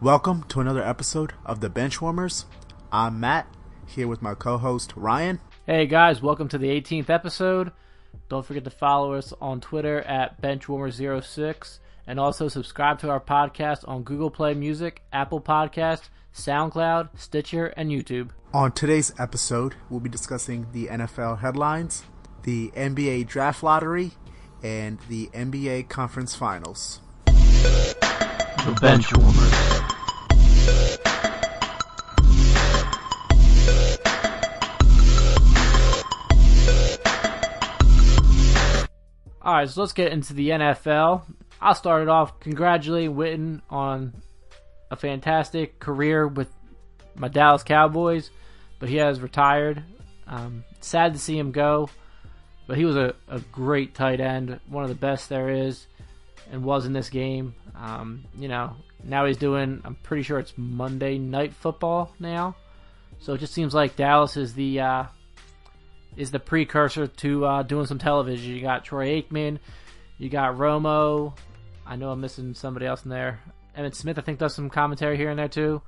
Welcome to another episode of the Benchwarmers. I'm Matt, here with my co-host Ryan. Hey guys, welcome to the 18th episode. Don't forget to follow us on Twitter at Benchwarmers06 and also subscribe to our podcast on Google Play Music, Apple Podcasts, SoundCloud, Stitcher, and YouTube. On today's episode, we'll be discussing the NFL headlines, the NBA Draft Lottery, and the NBA Conference Finals. The Benchwarmers. Alright, so let's get into the NFL. I'll start it off congratulating Witten on a fantastic career with my Dallas Cowboys, but he has retired. Sad to see him go, but he was a great tight end, one of the best there is, and was in this game. Now he's doing, I'm pretty sure it's Monday Night Football now, so it just seems like Dallas is the precursor to doing some television. You got Troy Aikman, you got Romo. I know I'm missing somebody else in there. Emmitt Smith, I think, does some commentary here and there too.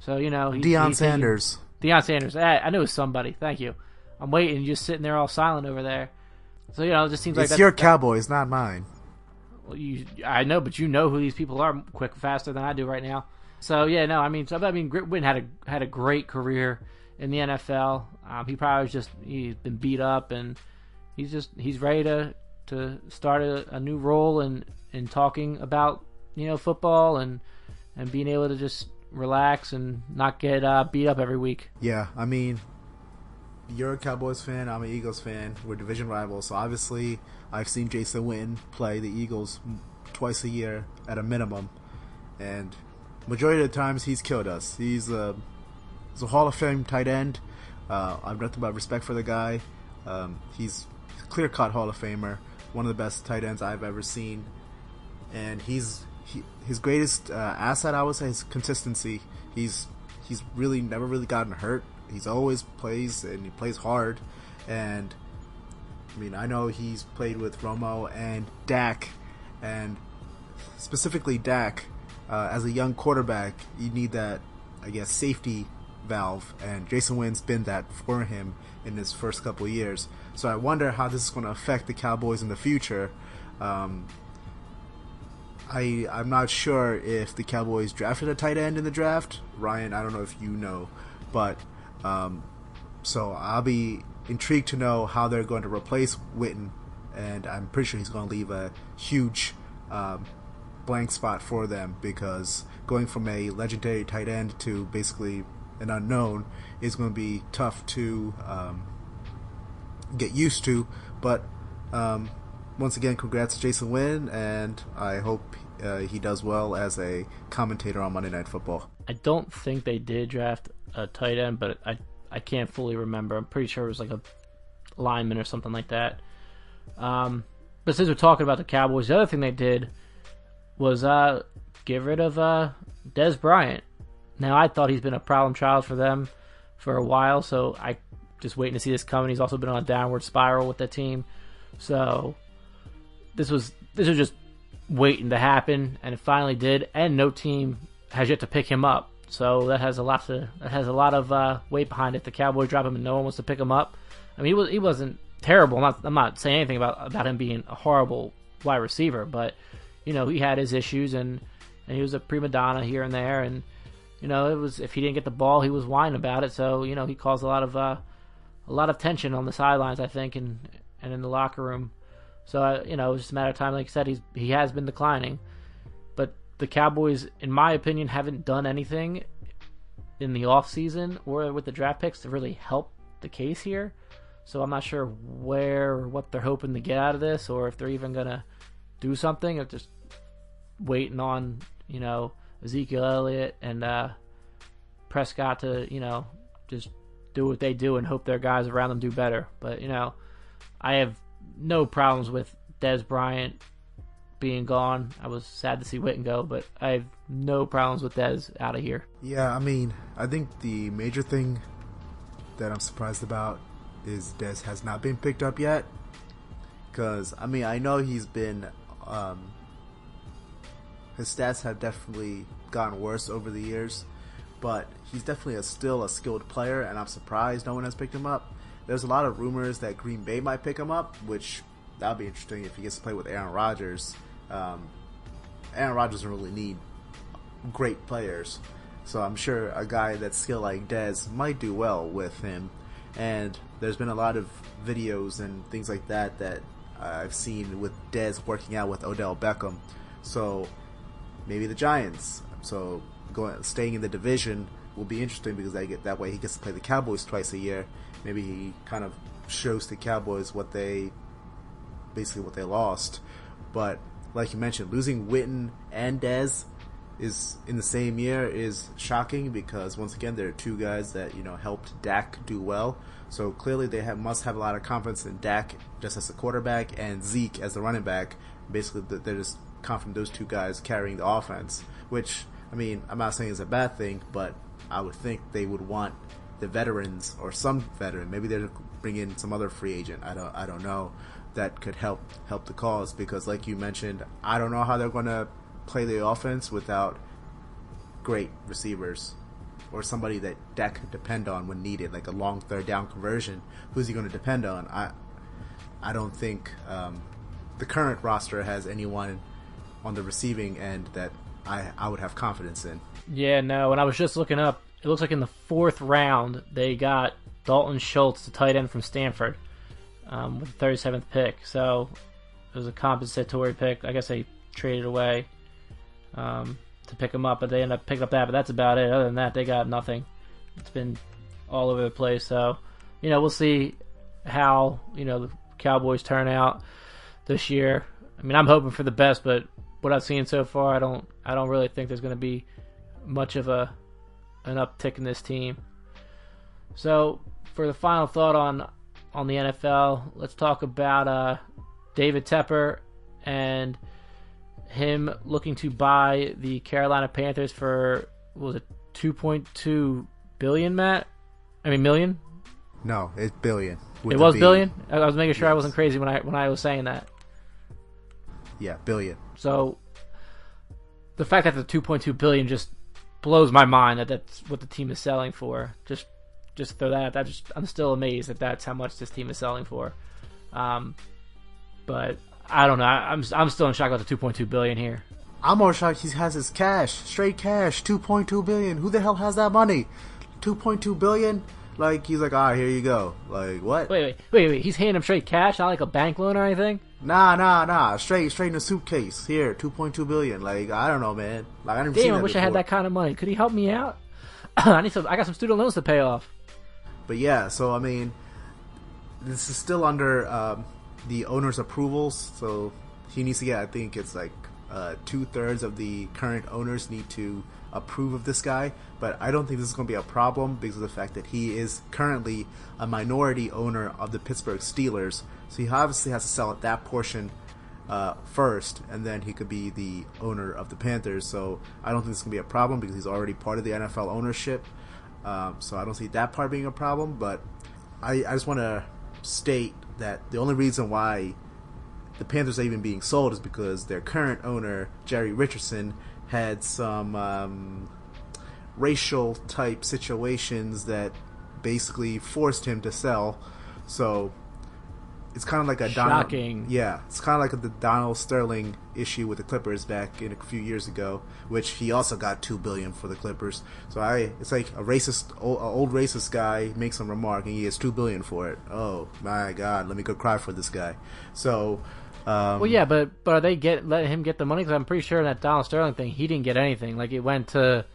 So Deion Sanders. Deion Sanders. I knew it was somebody. Thank you. I'm waiting, just sitting there all silent over there. So it just seems like it's your Cowboys, not mine. Well, I know, but you know who these people are faster than I do right now. So Witten had a great career in the NFL. He's been beat up, and he's ready to start a new role in talking about football and being able to just relax and not get beat up every week. Yeah, I mean, you're a Cowboys fan, I'm an Eagles fan. We're division rivals, so obviously I've seen Jason Witten play the Eagles twice a year at a minimum, and majority of the times he's killed us. He's a Hall of Fame tight end. I've nothing but respect for the guy. He's a clear-cut Hall of Famer, one of the best tight ends I've ever seen, and his greatest asset, I would say, is consistency. He's really never really gotten hurt. He's always plays, and he plays hard. And I mean, I know he's played with Romo and Dak, and specifically Dak. As a young quarterback, you need that, I guess, safety valve, and Jason Witten's been that for him in his first couple of years. So I wonder how this is going to affect the Cowboys in the future. I'm not sure if the Cowboys drafted a tight end in the draft. Ryan, I don't know if you know, but so I'll be intrigued to know how they're going to replace Witten, and I'm pretty sure he's going to leave a huge blank spot for them, because going from a legendary tight end to basically an unknown is going to be tough to get used to. But once again, congrats to Jason Witten, and I hope he does well as a commentator on Monday Night Football. I don't think they did draft a tight end, but I can't fully remember. I'm pretty sure it was like a lineman or something like that. But since we're talking about the Cowboys, the other thing they did was get rid of Dez Bryant. Now, I thought he's been a problem child for them for a while, so I just waiting to see this coming. He's also been on a downward spiral with the team. So this was just waiting to happen, and it finally did, and no team has yet to pick him up. So that has a lot of weight behind it. The Cowboys drop him and no one wants to pick him up. I mean, he wasn't terrible. I'm not saying anything about him being a horrible wide receiver, but he had his issues, and he was a prima donna here and there, and it was, if he didn't get the ball, he was whining about it. So he caused a lot of tension on the sidelines, I think, and in the locker room. So it was just a matter of time. Like I said, he has been declining, but the Cowboys, in my opinion, haven't done anything in the offseason or with the draft picks to really help the case here. So I'm not sure where or what they're hoping to get out of this, or if they're even gonna do something, or just waiting on Ezekiel Elliott and Prescott to just do what they do and hope their guys around them do better. But I have no problems with Dez Bryant being gone. I was sad to see Witten go, but I have no problems with Dez out of here. Yeah, I mean, I think the major thing that I'm surprised about is Dez has not been picked up yet. Because, I mean, I know he's been his stats have definitely gotten worse over the years, but he's definitely still a skilled player, and I'm surprised no one has picked him up. There's a lot of rumors that Green Bay might pick him up, which that would be interesting if he gets to play with Aaron Rodgers. Aaron Rodgers doesn't really need great players, so I'm sure a guy that's skilled like Dez might do well with him. And there's been a lot of videos and things like that that I've seen with Dez working out with Odell Beckham. So maybe the Giants. So staying in the division will be interesting because that way he gets to play the Cowboys twice a year. Maybe he kind of shows the Cowboys what they lost. But like you mentioned, losing Witten and Dez is in the same year is shocking because once again they're two guys that helped Dak do well. So clearly they must have a lot of confidence in Dak just as a quarterback and Zeke as the running back. Basically, they're just confident those two guys carrying the offense. Which, I mean, I'm not saying is a bad thing, but I would think they would want the veterans or some veteran. Maybe they'll bring in some other free agent. I don't know, that could help the cause because, like you mentioned, I don't know how they're going to play the offense without great receivers or somebody that Dak could depend on when needed, like a long third down conversion. Who's he going to depend on? I don't think the current roster has anyone on the receiving end that I would have confidence in. Yeah, no, and I was just looking up. It looks like in the 4th round, they got Dalton Schultz, the tight end from Stanford, with the 37th pick. So it was a compensatory pick. I guess they traded away to pick him up, but they ended up picking up that. But that's about it. Other than that, they got nothing. It's been all over the place. So, we'll see how, the Cowboys turn out this year. I mean, I'm hoping for the best, but what I've seen so far, I don't really think there's going to be much of an uptick in this team. So, for the final thought on the NFL, let's talk about David Tepper and him looking to buy the Carolina Panthers for, what was it, $2.2 billion, Matt? I mean, million? No, it's billion. It was billion? I was making sure I wasn't crazy when I was saying that. Yeah, billion. So, the fact that the $2.2 billion just blows my mind that's what the team is selling for. Just throw that. I'm still amazed that that's how much this team is selling for. But I don't know. I'm still in shock about the $2.2 billion here. I'm more shocked he has his cash, straight cash, $2.2 billion. Who the hell has that money? $2.2 billion? Like, he's like, all right, here you go. Like, what? Wait. He's handing him straight cash, not like a bank loan or anything? Nah. Straight in a suitcase. Here, $2.2 billion. Like, I don't know, man. Like, I never seen that I wish before. I had that kind of money. Could he help me out? I got some student loans to pay off. But yeah, so I mean, this is still under the owner's approvals. So he needs to get, I think it's like 2/3 of the current owners need to approve of this guy. But I don't think this is going to be a problem because of the fact that he is currently a minority owner of the Pittsburgh Steelers. So he obviously has to sell that portion first, and then he could be the owner of the Panthers. So I don't think this is going to be a problem because he's already part of the NFL ownership. So I don't see that part being a problem. But I just want to state that the only reason why the Panthers are even being sold is because their current owner, Jerry Richardson, had some racial type situations that basically forced him to sell. So it's kind of like a shocking. It's kind of like the Donald Sterling issue with the Clippers back in a few years ago, which he also got $2 billion for the Clippers. So it's like a old racist guy makes some remark and he gets $2 billion for it. Oh my God, let me go cry for this guy. So. Well, yeah, but are they letting him get the money? Because I'm pretty sure in that Donald Sterling thing, he didn't get anything. Like, it went to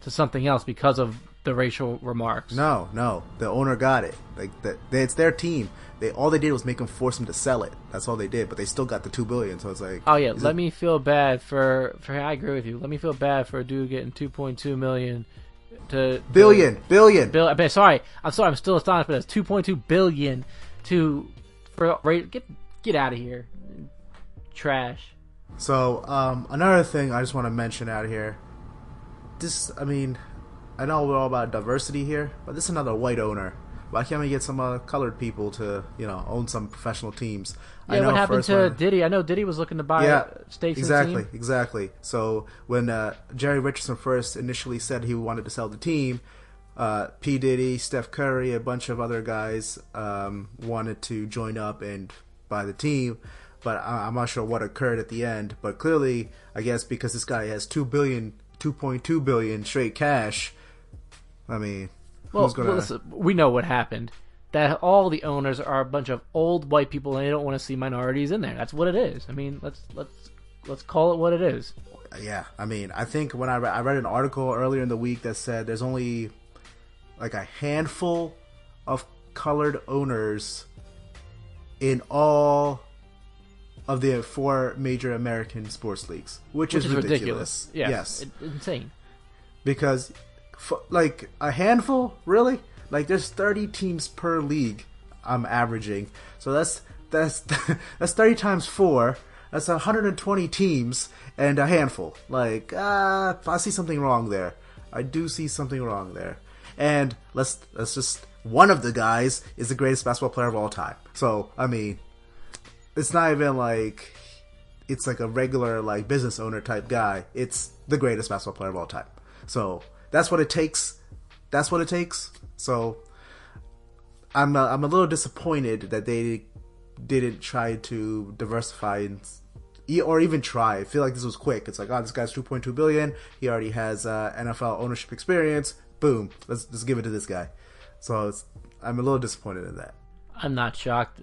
something else because of the racial remarks. No, the owner got it. Like it's their team. All they did was force him to sell it. That's all they did. But they still got the $2 billion. So it's like, oh yeah, let me feel bad for. I agree with you. Let me feel bad for a dude getting $2.2 million billion. Sorry, I'm still astonished. But it's $2.2 billion get out of here. Trash. So, another thing I just want to mention out here. I know we're all about diversity here, but this is another white owner. why can't we get some colored people to own some professional teams? Yeah, I know what happened first to when- Diddy? I know Diddy was looking to buy stakes in the team. Exactly. So when Jerry Richardson first initially said he wanted to sell the team, P. Diddy, Steph Curry, a bunch of other guys wanted to join up and buy the team, but I'm not sure what occurred at the end. But clearly, I guess because this guy has $2.2 billion straight cash, I mean, who's gonna? Listen, we know what happened. That all the owners are a bunch of old white people, and they don't want to see minorities in there. That's what it is. I mean, let's call it what it is. Yeah, I mean, I think when I read an article earlier in the week that said there's only like a handful of colored owners in all of the 4 major American sports leagues, which is ridiculous. Yes. Insane. Because, like, a handful, really? Like, there's 30 teams per league. I'm averaging, so that's 30 times 4. That's 120 teams and a handful. Like, I see something wrong there. I do see something wrong there. And let's just, one of the guys is the greatest basketball player of all time. So, I mean, it's not even like it's like a regular like business owner type guy. It's the greatest basketball player of all time. So that's what it takes. That's what it takes. So I'm a little disappointed that they didn't try to diversify or even try. I feel like this was quick. It's like, oh, this guy's $2.2 billion. He already has NFL ownership experience. Boom, let's just give it to this guy. So I'm a little disappointed in that. I'm not shocked.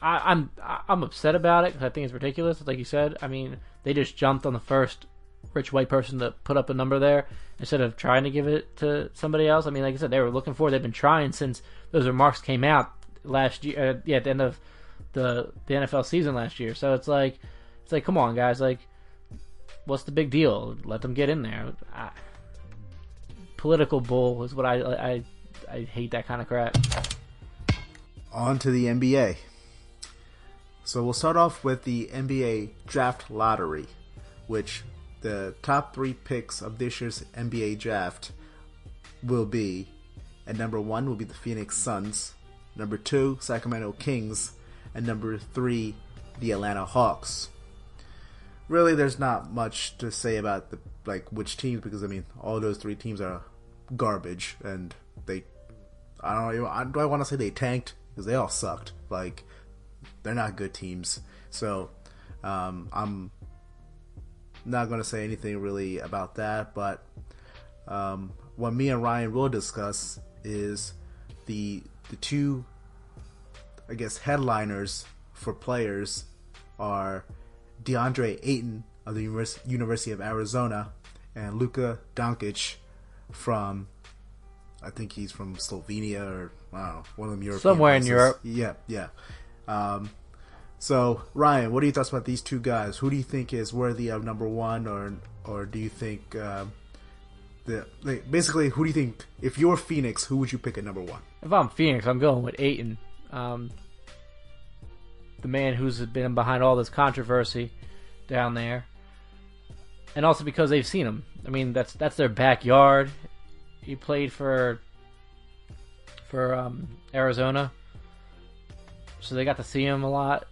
I'm upset about it because I think it's ridiculous. Like you said, I mean, they just jumped on the first rich white person to put up a number there instead of trying to give it to somebody else. I mean, like I said, they were looking for it. They've been trying since those remarks came out last year. At the end of the NFL season last year. So it's like, come on, guys. Like, what's the big deal? Let them get in there. Political bull is what I hate that kind of crap. On to the NBA. So we'll start off with the NBA draft lottery, which the top 3 picks of this year's NBA draft will be, and number 1 will be the Phoenix Suns, number 2, Sacramento Kings, and number 3, the Atlanta Hawks. Really, there's not much to say about which teams, because I mean, all those 3 teams are garbage, and do I want to say they tanked? Because they all sucked. Like, they're not good teams. So, I'm not going to say anything really about that, but what me and Ryan will discuss is the 2, I guess, headliners for players are DeAndre Ayton of the University of Arizona and Luka Doncic from, I think he's from Slovenia or, I don't know, one of them European somewhere places. in Europe. Yeah. So, Ryan, what are your thoughts about these 2 guys? Who do you think is worthy of number 1, or do you think basically, who do you think, if you're Phoenix, who would you pick at number 1? If I'm Phoenix, I'm going with Ayton. The man who's been behind all this controversy down there. And also because they've seen him. I mean, that's their backyard. He played for Arizona. So they got to see him a lot.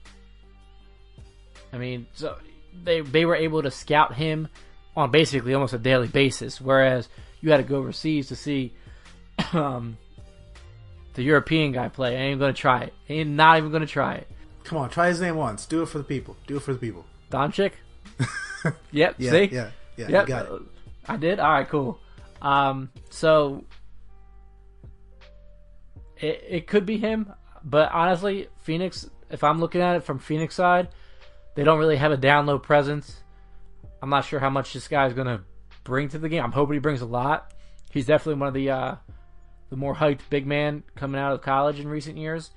I mean, so they were able to scout him on basically almost a daily basis, whereas you had to go overseas to see the European guy play. I ain't going to try it. I ain't not even going to try it. Come on, try his name once. Do it for the people. Doncic? Yep, Yeah, see? yeah, Yep. you got it. I did? Alright, cool. So it could be him, but honestly, Phoenix, if I'm looking at it from Phoenix side, they don't really have a down low presence. I'm not sure how much this guy's going to bring to the game. I'm hoping he brings a lot. He's definitely one of the more hyped big man coming out of college in recent years.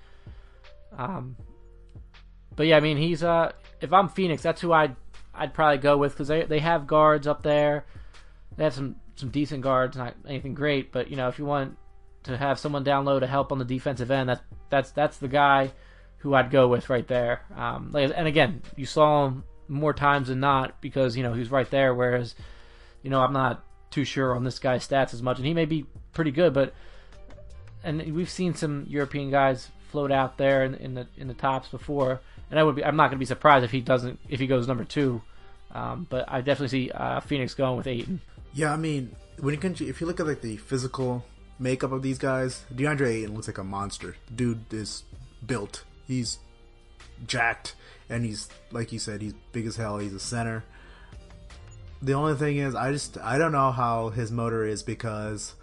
But yeah, I mean, he's if I'm Phoenix, that's who I'd probably go with, because they have guards up there. They have some decent guards, not anything great, but if you want to have someone down low to help on the defensive end, that's the guy who I'd go with right there. And again, you saw him more times than not because he was right there. Whereas, I'm not too sure on this guy's stats as much, and he may be pretty good, but and we've seen some European guys float out there in the tops before, and I'm not going to be surprised if he goes number 2. But I definitely see Phoenix going with Ayton. Yeah, I mean, if you look at like the physical makeup of these guys, DeAndre Ayton looks like a monster. The dude is built. He's jacked, and he's, like you said, he's big as hell. He's a center. The only thing is, I don't know how his motor is, because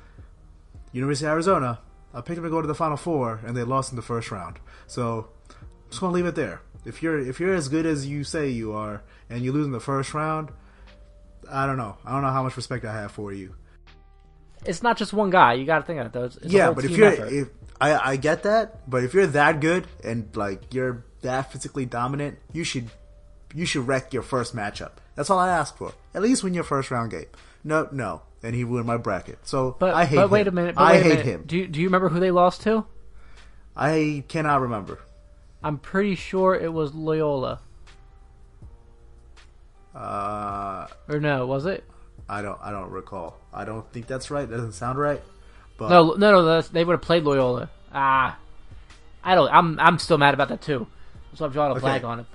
University of Arizona, I picked him to go to the Final Four, and they lost in the first round. So I'm just gonna leave it there. If you're as good as you say you are, and you lose in the first round, I don't know. I don't know how much respect I have for you. It's not just one guy. You got to think of it, though. It's a Yeah, whole but team effort. I get that, but if you're that good and like you're that physically dominant, you should wreck your first matchup. That's all I ask for. At least win your first round game. No, and he ruined my bracket. So I hate him. But wait a minute. I hate him. Do you remember who they lost to? I cannot remember. I'm pretty sure it was Loyola. Or no, was it? I don't recall. I don't think that's right. That doesn't sound right. But No. They would have played Loyola. I'm still mad about that too. So I'm drawing a blank on it,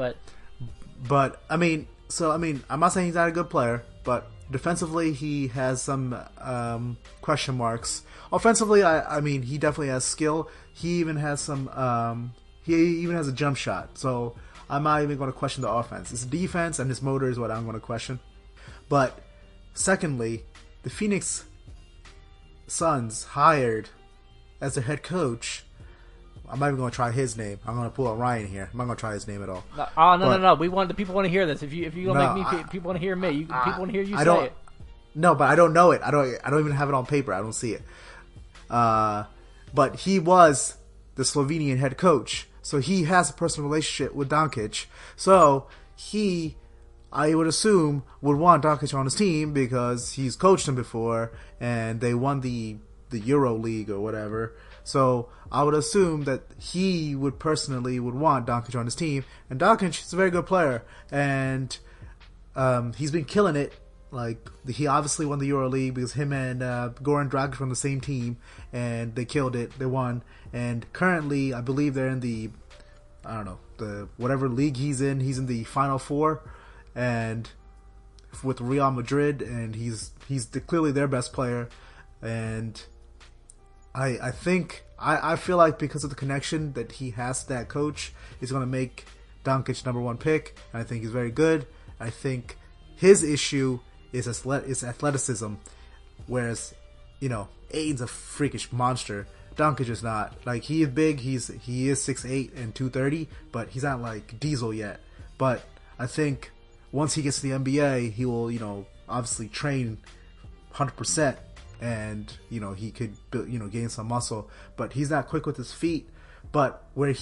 But I mean, I'm not saying he's not a good player, but defensively he has some question marks. Offensively, I mean, he definitely has skill. He even has some. He even has a jump shot. So I'm not even going to question the offense. His defense and his motor is what I'm going to question. But secondly, the Phoenix Suns hired as their head coach. I'm not even going to try his name. I'm going to pull out Ryan here. I'm not going to try his name at all. No. The people want to hear this. If you don't make me, people want to hear me. People want to hear you say it. No, but I don't know it. I don't even have it on paper. I don't see it. But he was the Slovenian head coach, so he has a personal relationship with Doncic. So he, I would assume, would want Doncic on his team because he's coached him before, and they won the Euro League or whatever. So I would assume that he would want Doncic on his team, and Doncic is a very good player, and he's been killing it. Like, he obviously won the Euro League because him and Goran Dragic were on the same team, and they killed it. They won, and currently I believe they're in the whatever league he's in the Final Four, and with Real Madrid, and he's clearly their best player, and I think I feel like because of the connection that he has to that coach, he's going to make Doncic number 1 pick, and I think he's very good. I think his issue is athleticism, whereas Ayton's a freakish monster. Doncic is not. Like, he is big. He is 6'8" and 230, but he's not like Diesel yet. But I think once he gets to the NBA, he will obviously train 100%. And he could gain some muscle, but he's not quick with his feet. But where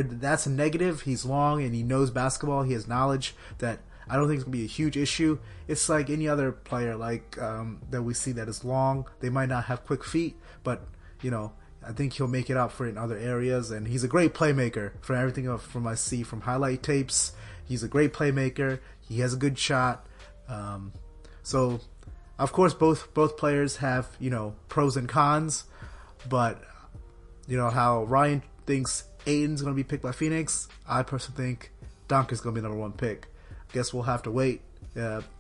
that's a negative, he's long and he knows basketball. He has knowledge that I don't think it's gonna be a huge issue. It's like any other player that we see that is long. They might not have quick feet, but I think he'll make it up for it in other areas. And he's a great playmaker. From everything from I see from highlight tapes, he's a great playmaker. He has a good shot. So. Of course, both players have pros and cons, but how Ryan thinks Ayton's going to be picked by Phoenix, I personally think Doncic's going to be number 1 pick. I guess we'll have to wait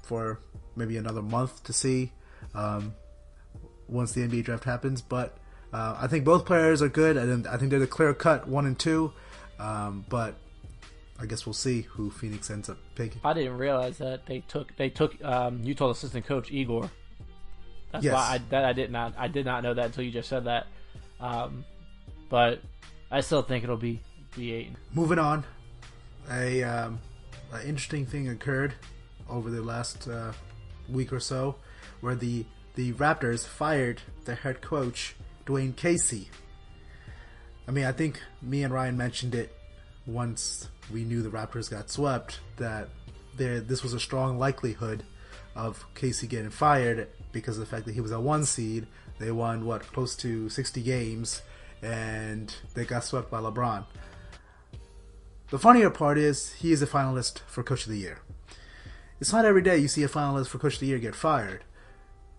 for maybe another month to see once the NBA draft happens. But I think both players are good, and I think they're the clear cut 1 and 2. But I guess we'll see who Phoenix ends up picking. I didn't realize that they took Utah assistant coach Igor. That's why I did not know that until you just said that. But I still think it'll be Ayton. Moving on, an interesting thing occurred over the last week or so, where the Raptors fired their head coach Dwayne Casey. I mean, I think me and Ryan mentioned it once we knew the Raptors got swept, that this was a strong likelihood of Casey getting fired because of the fact that he was a 1 seed. They won, close to 60 games, and they got swept by LeBron. The funnier part is, he is a finalist for Coach of the Year. It's not every day you see a finalist for Coach of the Year get fired.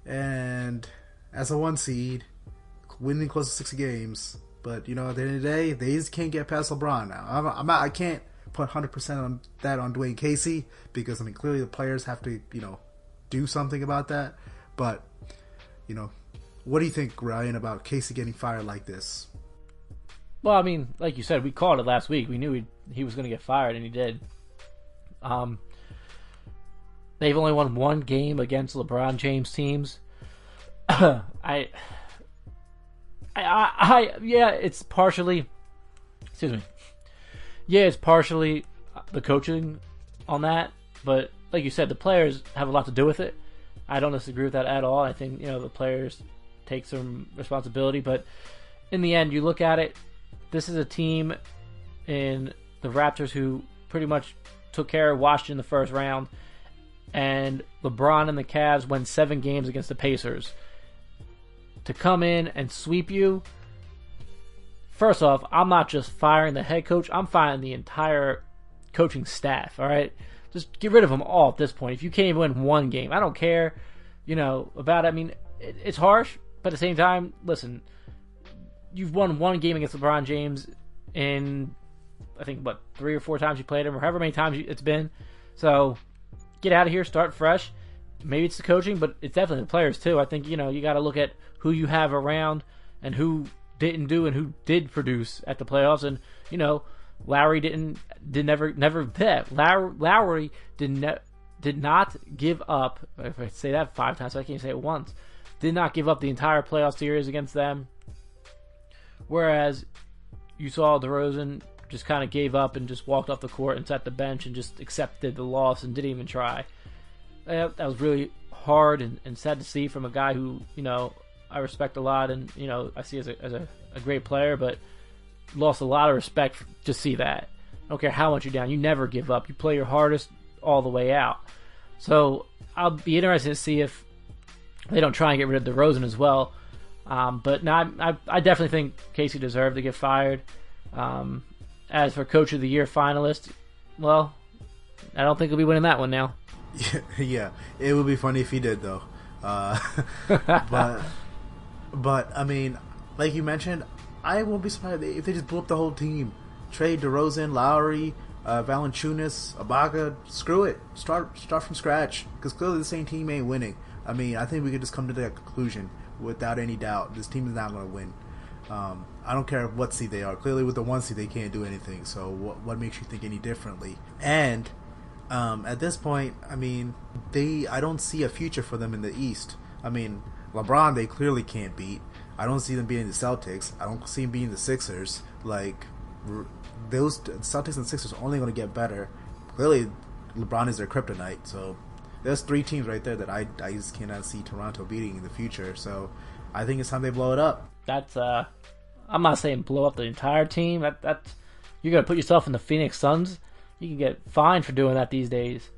And as a 1 seed, winning close to 60 games. But, you know, at the end of the day, they just can't get past LeBron now. I can't put 100% on that on Dwayne Casey because, I mean, clearly the players have to, you know, do something about that. But, you know, what do you think, Ryan, about Casey getting fired like this? Well, I mean, like you said, we called it last week. We knew he was going to get fired, and he did. They've only won one game against LeBron James teams. Yeah, it's partially. Excuse me. Yeah, it's partially the coaching on that, but like you said, the players have a lot to do with it. I don't disagree with that at all. I think, you know, the players take some responsibility, but in the end, you look at it. This is a team in the Raptors who pretty much took care of Washington in the first round, and LeBron and the Cavs won 7 games against the Pacers. To come in and sweep you, first off, I'm not just firing the head coach, I'm firing the entire coaching staff, all right? Just get rid of them all at this point. If you can't even win one game, I don't care, you know, about it. I mean, it's harsh, but at the same time, listen, you've won one game against LeBron James in, I think, 3 or 4 times you played him, or however many times it's been. So, get out of here, start fresh. Maybe it's the coaching, but it's definitely the players too. I think, you know, you got to look at who you have around and who didn't do and who did produce at the playoffs. And, you know, Lowry Lowry did not give up. If I say that 5 times, I can't say it once. Did not give up the entire playoff series against them. Whereas you saw DeRozan just kind of gave up and just walked off the court and sat the bench and just accepted the loss and didn't even try. That was really hard and sad to see from a guy who, you know, I respect a lot and, you know, I see as a great player, but lost a lot of respect to see that. I don't care how much you're down. You never give up. You play your hardest all the way out. So I'll be interested to see if they don't try and get rid of DeRozan as well. But no, I definitely think Casey deserved to get fired. As for Coach of the Year finalist, well, I don't think he'll be winning that one now. Yeah, it would be funny if he did, though. But I mean, like you mentioned, I won't be surprised if they just blew up the whole team. Trade DeRozan, Lowry, Valanciunas, Ibaka. Screw it. Start from scratch. Because clearly the same team ain't winning. I mean, I think we could just come to that conclusion without any doubt. This team is not going to win. I don't care what seed they are. Clearly with the 1 seed they can't do anything. So what makes you think any differently? And at this point, I mean, I don't see a future for them in the East. I mean, LeBron they clearly can't beat. I don't see them beating the Celtics. I don't see them beating the Sixers. Like, those Celtics and Sixers are only going to get better. Clearly, LeBron is their kryptonite. So there's 3 teams right there that I just cannot see Toronto beating in the future. So I think it's time they blow it up. That's I'm not saying blow up the entire team. That's you're gonna put yourself in the Phoenix Suns. You can get fined for doing that these days.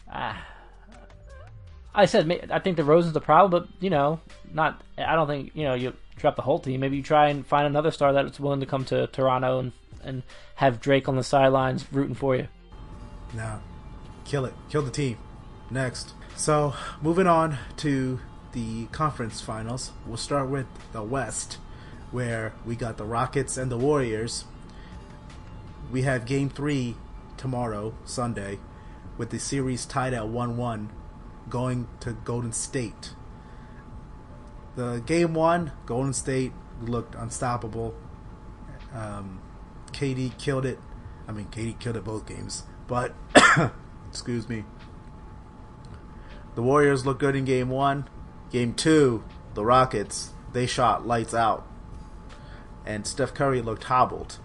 I think DeRozan's the problem, but, you know, not. I don't think, you know, you drop the whole team. Maybe you try and find another star that's willing to come to Toronto and have Drake on the sidelines rooting for you. No, kill it, kill the team. Next, so moving on to the conference finals, we'll start with the West, where we got the Rockets and the Warriors. We have Game 3 tomorrow, Sunday, with the series tied at 1-1, going to Golden State. The Game 1, Golden State looked unstoppable. KD killed it. I mean, KD killed it both games. But, excuse me. The Warriors looked good in Game 1. Game 2, the Rockets, they shot lights out. And Steph Curry looked hobbled.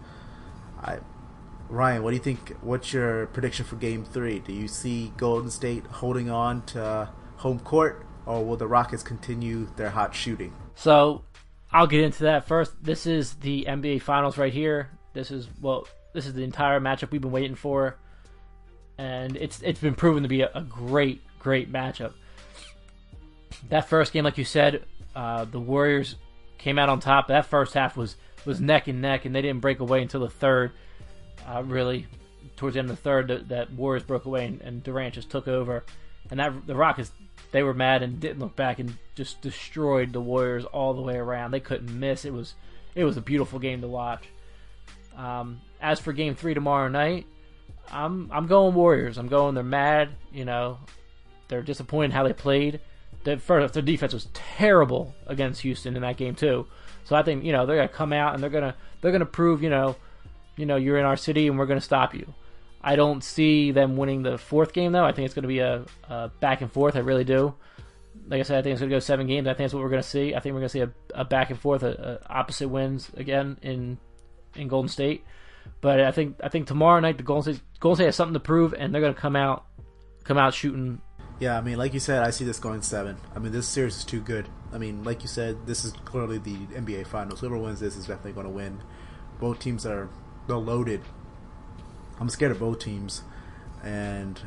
Ryan, what do you think? What's your prediction for Game 3? Do you see Golden State holding on to home court, or will the Rockets continue their hot shooting? So, I'll get into that first. This is the NBA Finals right here. This is the entire matchup we've been waiting for, and it's been proven to be a great matchup. That first game, like you said, the Warriors came out on top. That first half was neck and neck, and they didn't break away until the third. Really, towards the end of the third, that Warriors broke away and Durant just took over, and that the Rockets they were mad and didn't look back and just destroyed the Warriors all the way around. They couldn't miss. It was a beautiful game to watch. As for Game 3 tomorrow night, I'm going Warriors. They're mad. They're disappointed in how they played. Their defense was terrible against Houston in that game too. So I think they're gonna come out and they're gonna prove you're in our city and we're gonna stop you. I don't see them winning the fourth game though. I think it's gonna be a back and forth. I really do. Like I said, I think it's gonna go 7 games. I think that's what we're gonna see. I think we're gonna see a back and forth, opposite wins again in Golden State. But I think tomorrow night the Golden State has something to prove and they're gonna come out shooting. Yeah, I mean, like you said, I see this going 7. I mean, this series is too good. I mean, like you said, this is clearly the NBA Finals. Whoever wins this is definitely going to win. Both teams they're loaded. I'm scared of both teams, and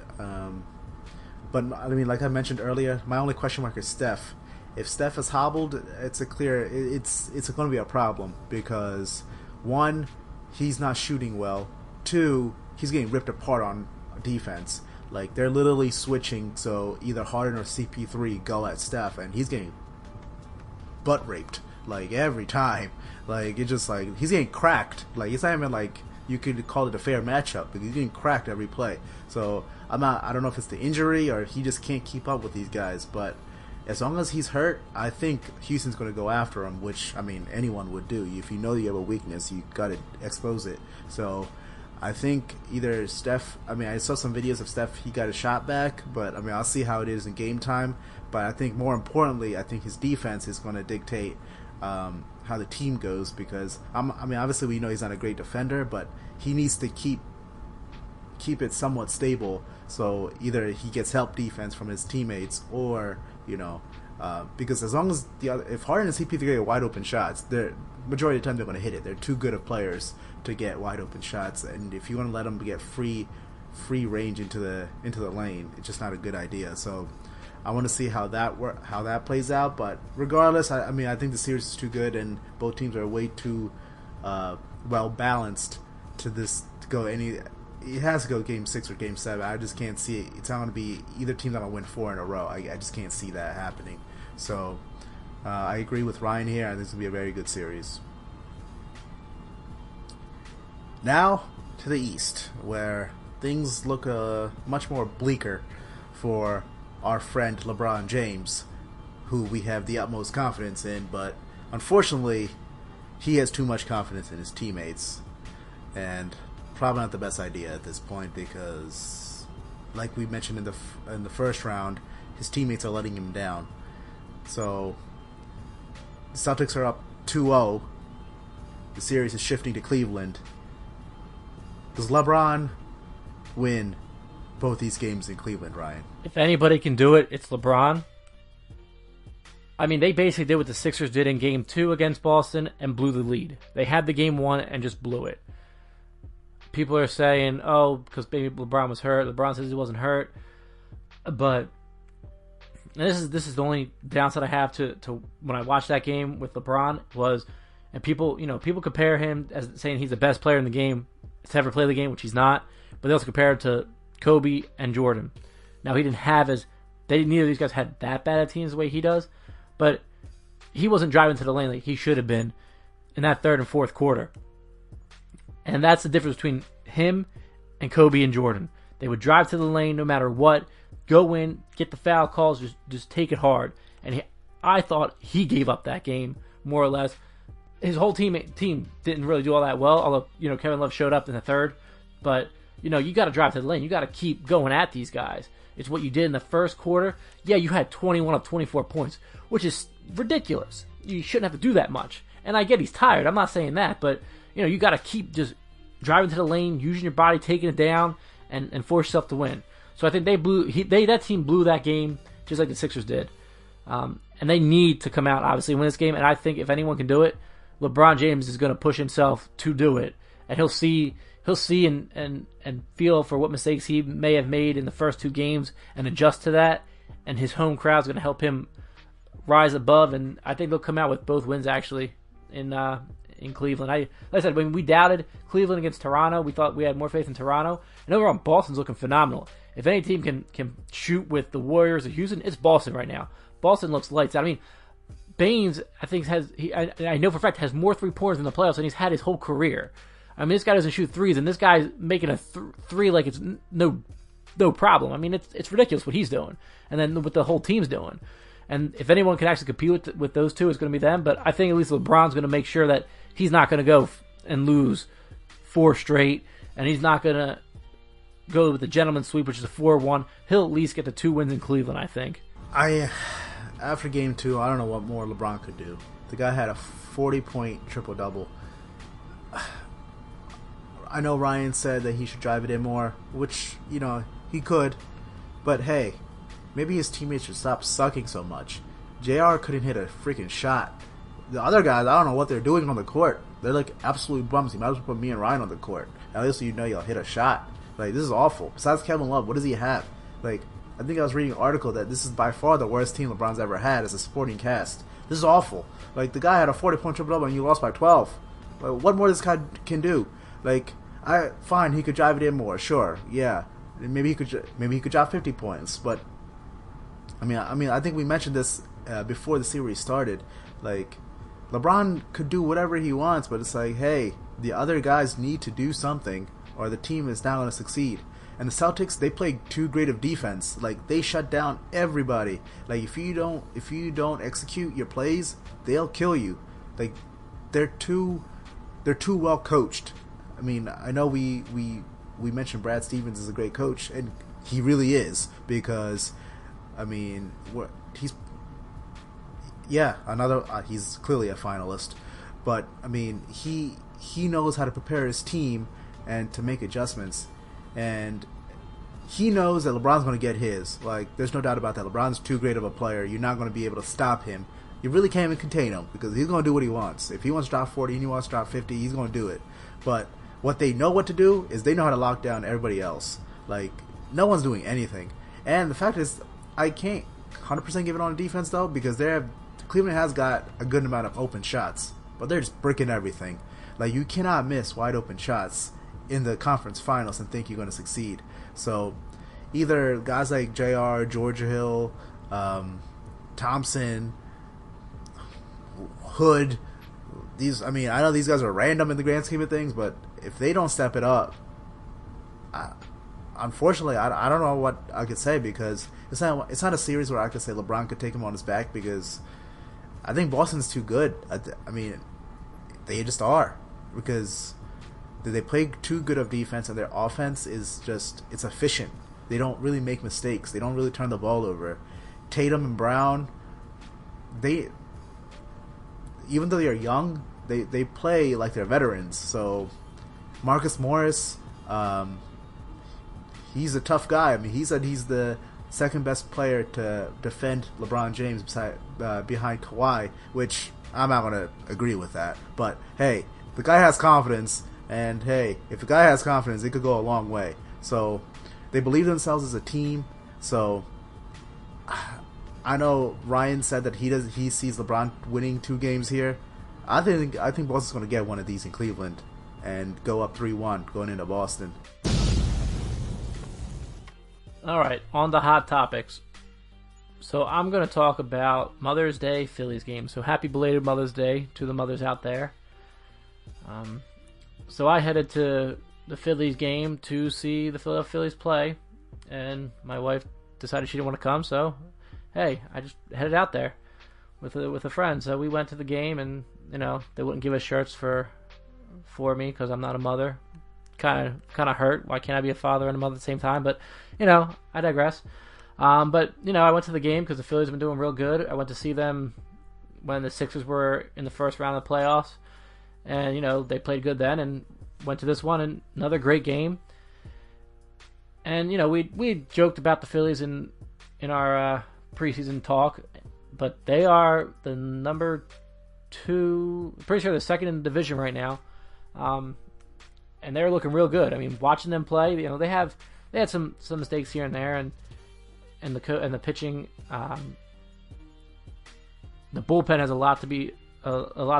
but I mean, like I mentioned earlier, my only question mark is Steph. If Steph is hobbled, it's going to be a problem because 1, he's not shooting well. 2, he's getting ripped apart on defense. Like, they're literally switching, so either Harden or CP3 go at Steph, and he's getting butt raped, like, every time. Like, it's just like, he's getting cracked. Like, it's not even like you could call it a fair matchup, because he's getting cracked every play. So, I don't know if it's the injury or he just can't keep up with these guys, but as long as he's hurt, I think Houston's going to go after him, which, I mean, anyone would do. If you know you have a weakness, you got to expose it. So, I think either Steph, I mean, I saw some videos of Steph, he got a shot back, but I mean, I'll see how it is in game time. But I think more importantly, I think his defense is going to dictate how the team goes because, I mean, obviously we know he's not a great defender, but he needs to keep it somewhat stable. So either he gets help defense from his teammates or, because as long as if Harden and CP3 get wide open shots, they're majority of the time they're going to hit it. They're too good of players to get wide open shots, and if you want to let them get free range into the lane, it's just not a good idea. So I want to see how that plays out. But regardless, I mean, I think the series is too good, and both teams are way too well balanced to go any. It has to go Game 6 or Game 7. I just can't see it. It's not going to be either team's not going to win 4 in a row. I just can't see that happening. So I agree with Ryan here. I think it's going to be a very good series. Now to the East, where things look much more bleaker for our friend LeBron James, who we have the utmost confidence in, but unfortunately, he has too much confidence in his teammates, and probably not the best idea at this point because, like we mentioned in the first round, his teammates are letting him down. So, the Celtics are up 2-0. The series is shifting to Cleveland. Does LeBron win both these games in Cleveland, Ryan? If anybody can do it, it's LeBron. I mean, they basically did what the Sixers did in Game 2 against Boston and blew the lead. They had the Game 1 and just blew it. People are saying, because maybe LeBron was hurt. LeBron says he wasn't hurt. But this is the only downside I have to when I watched that game with LeBron was, and people compare him as saying he's the best player in the game to ever play the game, which he's not. But they also compare him to Kobe and Jordan. Now, neither of these guys had that bad of teams the way he does, but he wasn't driving to the lane like he should have been in that third and fourth quarter. And that's the difference between him and Kobe and Jordan. They would drive to the lane no matter what, go in, get the foul calls, just take it hard. And I thought he gave up that game, more or less. His whole team didn't really do all that well, although, Kevin Love showed up in the third. But, you got to drive to the lane. You got to keep going at these guys. It's what you did in the first quarter. Yeah, you had 21 of 24 points, which is ridiculous. You shouldn't have to do that much. And I get he's tired. I'm not saying that. But, you got to keep just driving to the lane, using your body, taking it down, and force yourself to win. So I think that team blew that game just like the Sixers did. And they need to come out, obviously, win this game. And I think if anyone can do it, LeBron James is going to push himself to do it. And he'll see and feel for what mistakes he may have made in the first 2 games and adjust to that. And his home crowd's going to help him rise above. And I think they'll come out with both wins, actually, in in Cleveland. Like I said, when we doubted Cleveland against Toronto, we thought we had more faith in Toronto. And overall, Boston's looking phenomenal. If any team can shoot with the Warriors or Houston, it's Boston right now. Boston looks lights out. I mean, Baines, I think, I know for a fact, has more three-pointers in the playoffs than he's had his whole career. I mean, this guy doesn't shoot threes, and this guy's making a three like it's no problem. I mean, it's ridiculous what he's doing, and then what the whole team's doing. And if anyone can actually compete with those two, it's going to be them. But I think at least LeBron's going to make sure that he's not going to go and lose 4 straight, and he's not going to go with the gentleman's sweep, which is a 4-1. He'll at least get the 2 wins in Cleveland, I think. After game 2, I don't know what more LeBron could do. The guy had a 40-point triple-double. I know Ryan said that he should drive it in more, which, he could. But hey, maybe his teammates should stop sucking so much. JR couldn't hit a freaking shot. The other guys, I don't know what they're doing on the court. They're like absolute bums. You might as well put me and Ryan on the court. At least you'll hit a shot. Like, this is awful. Besides Kevin Love, what does he have? Like, I think I was reading an article that this is by far the worst team LeBron's ever had as a supporting cast. This is awful. Like, the guy had a 40-point triple-double and you lost by 12. Like, what more this guy can do? Like, fine, he could drive it in more, sure, yeah. Maybe he could drop 50 points, but I mean, I think we mentioned this before the series started. Like, LeBron could do whatever he wants, but it's like, hey, the other guys need to do something, or the team is not going to succeed. And the Celtics, they play too great of defense. Like, they shut down everybody. Like, if you don't execute your plays, they'll kill you. Like, they're too well coached. I mean, I know we mentioned Brad Stevens is a great coach, and he really is, because I mean, he's clearly a finalist, but I mean, he knows how to prepare his team and to make adjustments, and he knows that LeBron's going to get his. Like, there's no doubt about that. LeBron's too great of a player. You're not going to be able to stop him. You really can't even contain him, because he's going to do what he wants. If he wants to drop 40 and he wants to drop 50, he's going to do it. But what they know what to do is they know how to lock down everybody else. Like, no one's doing anything. And the fact is, I can't 100% give it on defense, though, because Cleveland has got a good amount of open shots, but they're just bricking everything. Like, you cannot miss wide open shots in the conference finals and think you're going to succeed. So either guys like JR, Georgia Hill, Thompson, Hood, I know these guys are random in the grand scheme of things, but if they don't step it up, unfortunately, I don't know what I could say, because it's not a series where I could say LeBron could take him on his back, because I think Boston's too good. I mean, they just are, because they play too good of defense, and their offense is it's efficient. They don't really make mistakes. They don't really turn the ball over. Tatum and Brown, even though they're young, they play like they're veterans. So Marcus Morris, he's a tough guy. I mean, he said he's the second best player to defend LeBron James behind Kawhi, which I'm not going to agree with that. But hey, the guy has confidence, and hey, if the guy has confidence, it could go a long way. So they believe themselves as a team. So I know Ryan said that he sees LeBron winning 2 games here. I think Boston's going to get one of these in Cleveland and go up 3-1 going into Boston. All right, on the hot topics. So I'm going to talk about Mother's Day Phillies game. So happy belated Mother's Day to the mothers out there. So I headed to the Phillies game to see the Philadelphia Phillies play, and my wife decided she didn't want to come, so hey, I just headed out there with a friend. So we went to the game, and they wouldn't give us shirts for me because I'm not a mother. Kind of hurt. Why can't I be a father and a mother at the same time? But I digress. But I went to the game because the Phillies have been doing real good. I went to see them when the Sixers were in the first round of the playoffs, and they played good then, and went to this one, and another great game. And we joked about the Phillies in our preseason talk, but they are the number 2. Pretty sure they're second in the division right now, and they're looking real good. I mean, watching them play, they had some mistakes here and there, and the pitching, the bullpen has a lot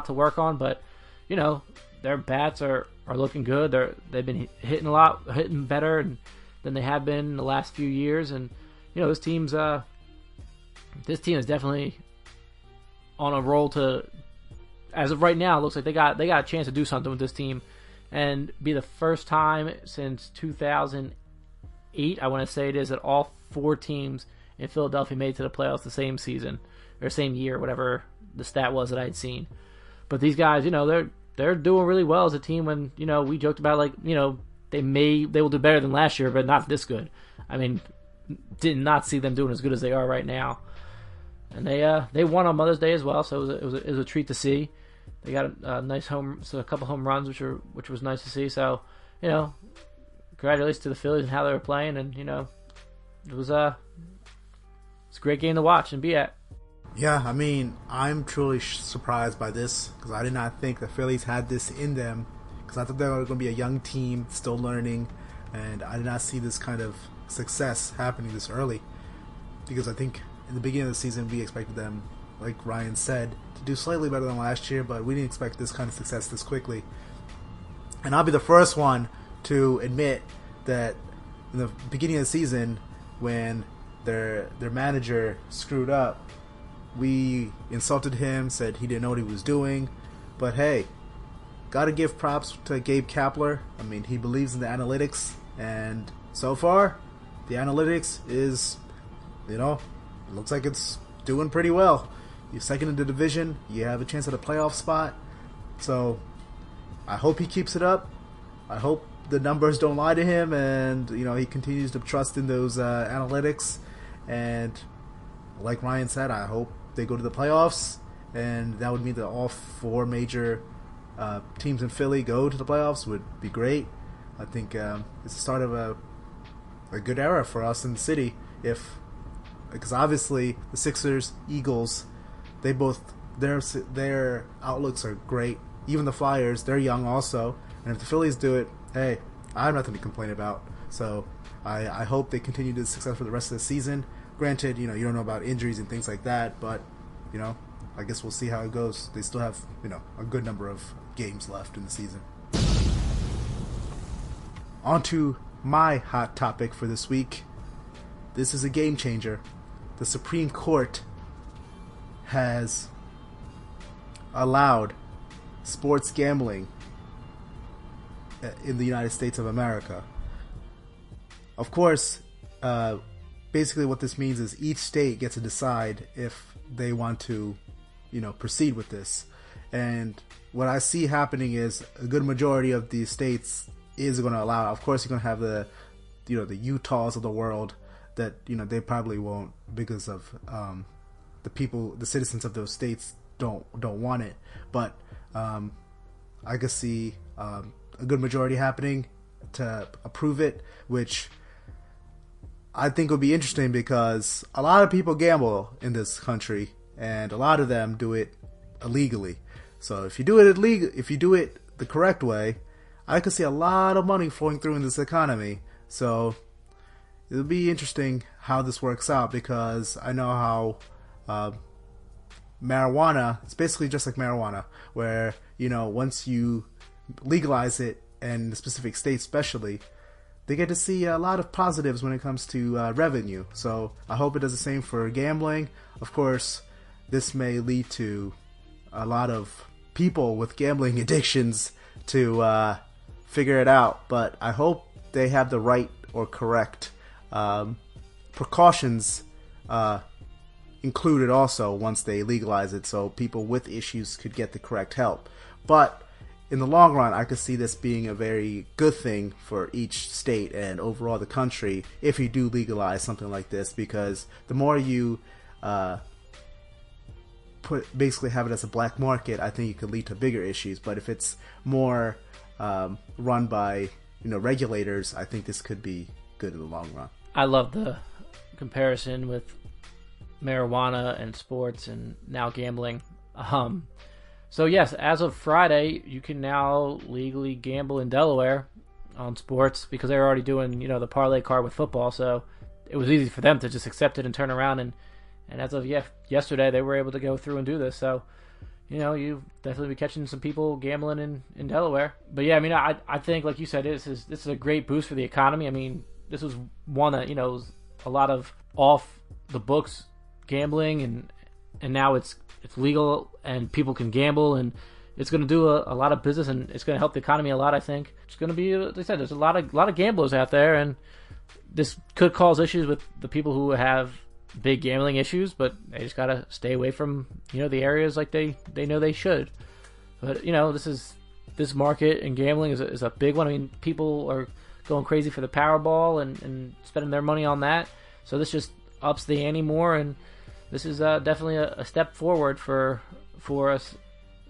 to work on, but their bats are looking good. They've been hitting better than they have been in the last few years, and this team is definitely on a roll to. As of right now, it looks like they got a chance to do something with this team, and be the first time since 2008, I want to say it is, that all 4 teams in Philadelphia made it to the playoffs the same season or same year, whatever the stat was that I had seen. But these guys, they're doing really well as a team. When we joked about they will do better than last year, but not this good. I mean, did not see them doing as good as they are right now. And they won on Mother's Day as well, so it was a treat to see. They got a couple home runs, which was nice to see. So, congratulations to the Phillies and how they were playing, and it's a great game to watch and be at. Yeah, I mean, I'm truly surprised by this because I did not think the Phillies had this in them, because I thought they were going to be a young team still learning, and I did not see this kind of success happening this early, because I think in the beginning of the season we expected them, like Ryan said, to do slightly better than last year, but we didn't expect this kind of success this quickly. And I'll be the first one to admit that in the beginning of the season, when their manager screwed up, we insulted him, said he didn't know what he was doing. But hey, gotta give props to Gabe Kapler. I mean, he believes in the analytics, and so far, the analytics is, it looks like it's doing pretty well. You're second in the division. You have a chance at a playoff spot. So, I hope he keeps it up. I hope the numbers don't lie to him, and he continues to trust in those analytics. And like Ryan said, I hope they go to the playoffs, and that would mean that all 4 major teams in Philly go to the playoffs. Would be great. I think it's the start of a good era for us in the city. Because obviously the Sixers, Eagles, their outlooks are great. Even the Flyers, they're young also. And if the Phillies do it, hey, I have nothing to complain about. So I hope they continue the success for the rest of the season. Granted, you don't know about injuries and things like that, but I guess we'll see how it goes. They still have a good number of games left in the season. On to my hot topic for this week. This is a game changer. The Supreme Court has allowed sports gambling in the United States of America. Of course, basically what this means is each state gets to decide if they want to, proceed with this. And what I see happening is a good majority of these states is going to allow. Of course, you're going to have the Utahs of the world that they probably won't, because of the citizens of those states don't want it. But I could see a good majority happening to approve it, which I think would be interesting, because a lot of people gamble in this country, and a lot of them do it illegally. So if you do it the correct way, I could see a lot of money flowing through in this economy. So it'll be interesting how this works out, because I know how marijuana, it's basically just like marijuana, where once you legalize it, and the specific states especially, they get to see a lot of positives when it comes to revenue. So I hope it does the same for gambling. Of course, this may lead to a lot of people with gambling addictions to figure it out, but I hope they have the right or correct precautions included also once they legalize it, so people with issues could get the correct help. But in the long run, I could see this being a very good thing for each state and overall the country if you do legalize something like this, because the more you basically have it as a black market, I think it could lead to bigger issues. But if it's more run by regulators, I think this could be good in the long run. I love the comparison with marijuana and sports and now gambling. So yes, as of Friday, you can now legally gamble in Delaware on sports, because they're already doing, the parlay card with football. So it was easy for them to just accept it and turn around. And as of yesterday, they were able to go through and do this. So, you definitely be catching some people gambling in Delaware. But yeah, I mean, I think, like you said, this is a great boost for the economy. I mean, this was one that, was a lot of off the books gambling, and now it's legal and people can gamble, and it's going to do a lot of business, and it's going to help the economy a lot. I think it's going to be, like I said, there's a lot of gamblers out there, and this could cause issues with the people who have big gambling issues, but they just got to stay away from the areas like they know they should. But this market and gambling is a big one. I mean, people are going crazy for the Powerball and spending their money on that, so this just ups the ante more, and this is definitely a step forward for us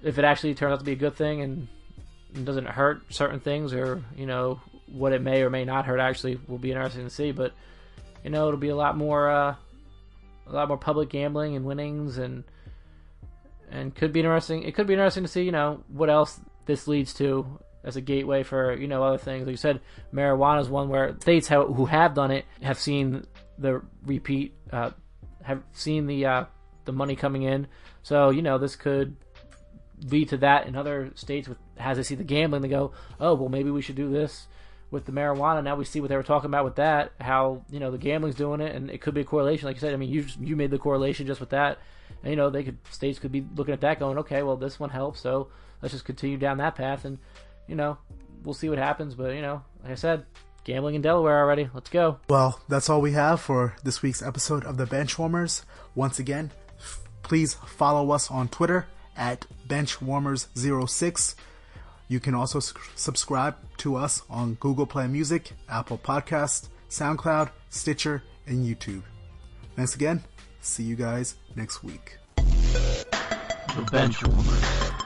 if it actually turns out to be a good thing and doesn't hurt certain things, or what it may or may not hurt. Actually, will be interesting to see, but it'll be a lot more public gambling and winnings, and could be interesting. It could be interesting to see what else this leads to as a gateway for other things. Like you said, marijuana is one where states who have done it have seen the repeat, have seen the money coming in. So this could lead to that in other states as they see the gambling. They go, oh well, maybe we should do this with the marijuana. Now we see what they were talking about with that, how the gambling's doing it, and it could be a correlation. Like you said, I mean, you made the correlation just with that, and states could be looking at that, going, okay, well this one helps, so let's just continue down that path, and we'll see what happens. But like I said, gambling in Delaware already. Let's go. Well, that's all we have for this week's episode of the Benchwarmers. Once again, please follow us on Twitter at Benchwarmers06. You can also subscribe to us on Google Play Music, Apple Podcasts, SoundCloud, Stitcher, and YouTube. Thanks again. See you guys next week. The Benchwarmers.